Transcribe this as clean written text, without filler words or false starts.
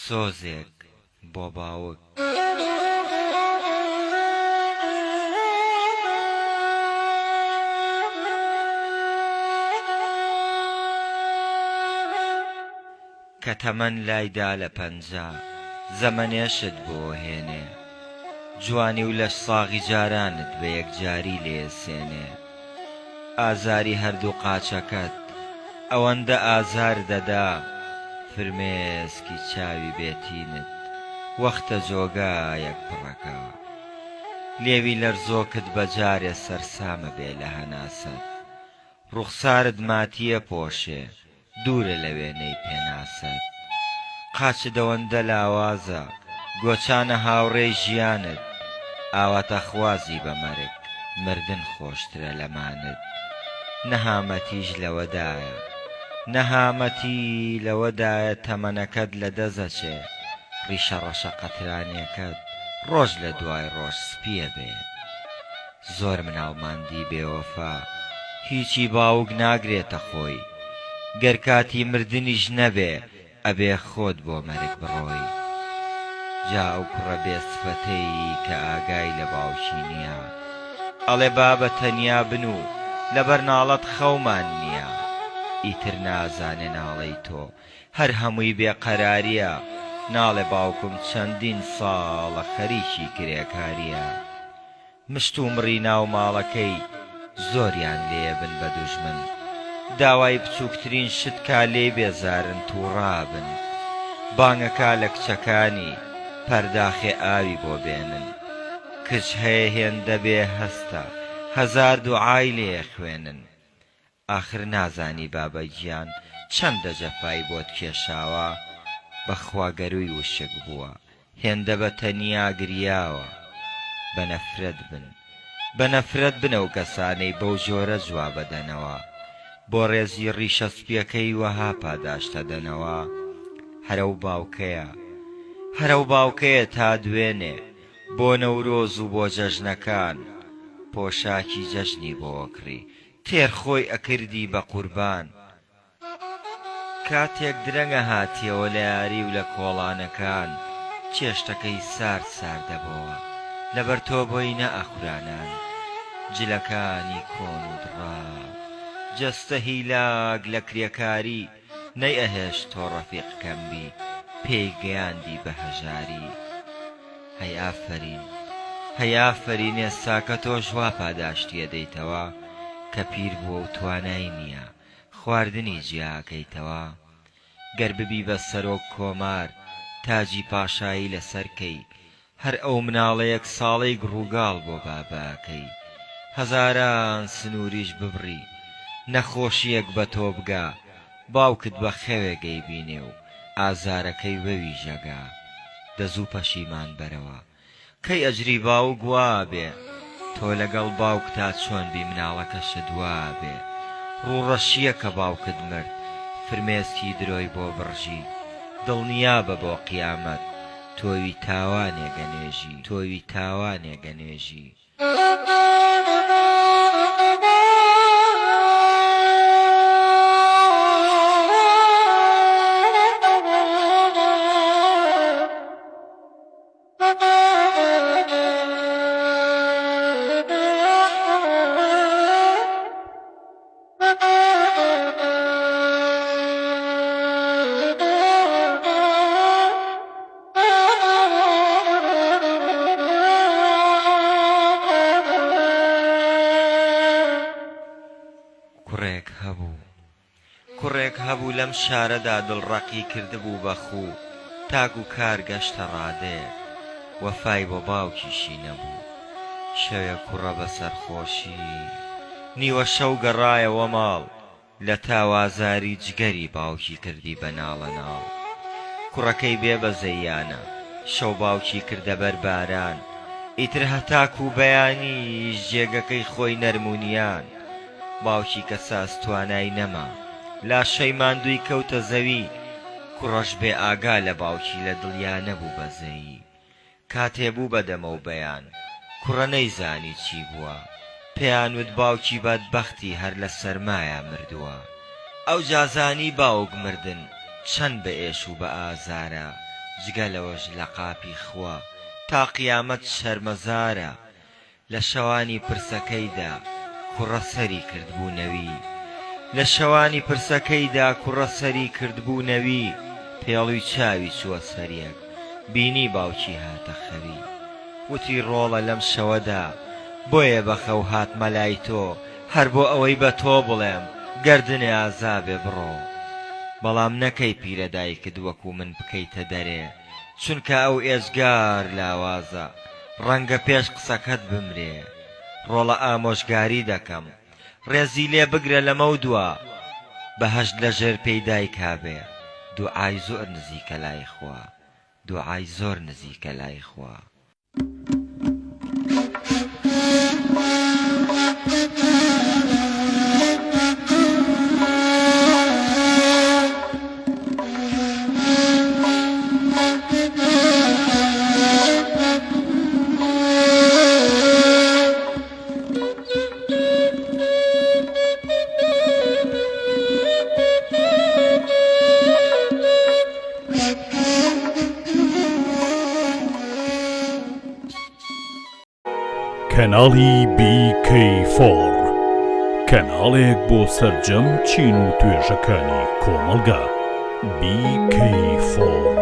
سۆزێک بۆ باوک. کە تەمەن لایدا لە پەنجا زەمەنێشت بۆ هێنێ، جوانی و لەش ساغی جارانت بە یەکجاری لێسێنێ. ئازاری هەردوو قاچەکەت ئەوەندە ئازار دەدا، فرمێسکی چاوی بێتینت وەختە جۆگایەک پڕەکە. لێوی لەرزۆکت بەجارێ سەرسامە بێ لە هەناسەت، ڕوخسارت ماتیە پۆشێ دوورە لە وێنەی پێناسەت. قاچە دەوەندە لاوازە گۆچانە هاوڕێی ژیانت، ئاواتە خوازی بە مەرگ مردن خۆشترە لەمانت. نەهامەتیش لەوەدایە نەهامەتی لەوەدایە تەمەنەکەت لە دەزەچێ، ڕیشە ڕەشە قەترانیەکەت ڕۆژ لە دوای ڕۆژ سپیە بێ. زۆر مناڵماندی بێوەفا هیچی باوک ناگرێتە خۆی، گەر کاتی مردنیش نەبێ ئەبێ خۆت بۆ مەرگ بڕۆی. جا ئەو کوڕە بێسفەتەی کە ئاگای لە باوکی نییە، ئەڵێ بابە تەنیا بن و لەبەر ناڵەت خەومان نییە. ئیتر نازانێ ناڵەی تۆ هەر هەمووی بێقەراریە، ناڵێ باوکم چەندین ساڵە خەریکی کرێکاریە. مشت و مڕی ناو ماڵەکەی زۆریان لێبن بە دوژمن، داوای بچووکترین شت کا لێ بێزارن تووڕابن. بانگەکا لە کچەکانی پەرداخێ ئاوی بۆ بێنن، کچ هەیە هێندە بێ هەستە هەزار دوعای لێ خوێنن. ئاخر نازانی بابە گیان چەندە جەفای بۆت کێشاوە، بەخوا گەروی وشک بووە هێندە بە تەنیا گریاوە. بە نەفرەت بنە و کەسانەی بەو جۆرە جوا بەدەنەوە، بۆ ڕێزی ڕیشە سپیەکەی وەها پاداشتە دەنەوە. هەرە و باوکەیە تا دوێنێ بۆ نەورۆز و بۆ جەژنەکان، پۆشاکی جەژنی بۆ وەکڕی تێرخۆی ئەکردی بە قوربان. کاتێک درەنگە هاتیەوە لە یاری و لە کۆڵانەکان، چێشتەکەی سارد دەبەوە لەبەر تۆ بۆی نەئەخورانان. جلەکانی کۆن و دڕاو جەستە هیلاگ لە کرێکاری، نەی ئەهێش تۆ ڕەفیقکەم بی پێی گەیاندی بە هەژاری. هەی ئافەرین ئێستا کە تۆ ژوا پاداشتیە دەیتەوە، کە پیر بووە و توانای نییە خواردنی جیاکەیتەوە. گەر ببی بە سەرۆک کۆمار تاجی پاشایی لەسەرکەی، هەر ئەو مناڵەیەک ساڵەی گڕووگاڵ بۆ باباکەی. هەزاران سنووریش ببڕی نەخۆشیەک بە تۆ بگا، باوکت بە خەوێگەی بینێ و ئازارەکەی وەوی ژەگا. دەزوو پەشیمان بەرەوە کەی ئەجری باوک وا بێ، تۆ لەگەڵ باوک تا چۆن بی مناڵەکەشت وا بێ. ڕووڕەشیە کە باوکت مرد فرمێسکی درۆی بۆ بڕژی، دڵنیا بە بۆ قیامەت تۆوی تاوانێ گەنێژی. کوڕێک هەبوو لەم شارەدا دڵڕەقی کردبوو بەخوو، تاک و کار گەشتە ڕادەیەک وەفای بۆ باوکیشی نەبوو. شەوێک کوڕە بە سەرخۆشی نیوە شەو گەڕایەوە ماڵ، لە تاوازاری جگەری باوکی کردی بە ناڵەناڵ. کوڕەکەی بێ بەزەیانە شەو باوکی کردە بەر باران، ئیتر هەتاک و بەیانی جێگەکەی خۆی نەرمونیان. باوکی کە ساز توانای نەما لاشەی ماندووی کەوتە زەوی، کوڕەش بێ ئاگا لە باوکی لە دڵیا نەبوو بەزەیی. کاتێ بوو بەدەمە و بەیان کوڕە نەیزانی چی بووە، پێیانوت باوکی بەدبەختی هەر لە سەرمایە مردووە. ئەو جازانی باوک مردن چەند بە ئێش و بە ئازارە، جگە لەوەش لە قاپی خوا تا قیامەت شەرمەزارە لە شەوانی پرسەکەیدا کوڕە سەری کردبوونەوی لە شەوانی پرسەکەیدا کوڕە سەری کردبوونەوی پێڵووی چاوی چووە سەریەک بینی باوکی هاتە خەوی وتی ڕۆڵە لەم شەوەدا بۆیە بەخەو هاتمە لای تۆ هەر بۆ ئەوەی بە تۆ بڵێم گەردنێ ئازابێ بڕۆ بەڵام نەکەی پیرەدایکت وەکو من بکەیتە دەرێ چونکە ئەو ئێجگار لاوازە ڕەنگە پێش قسەکەت بمرێ ڕۆڵە ئامۆژگاری دەکەم ڕێزی لێ بگرە لەمە و دووە بەهەشت لەژێر پەیدای کابێ دوعای زۆر نزیکە لای خوا دوعای زۆر نزیکە لای خوا کەناڵی BK4 کەناڵێک بۆ سەرجەم چین و توێژەکانی کۆمەڵگا BK4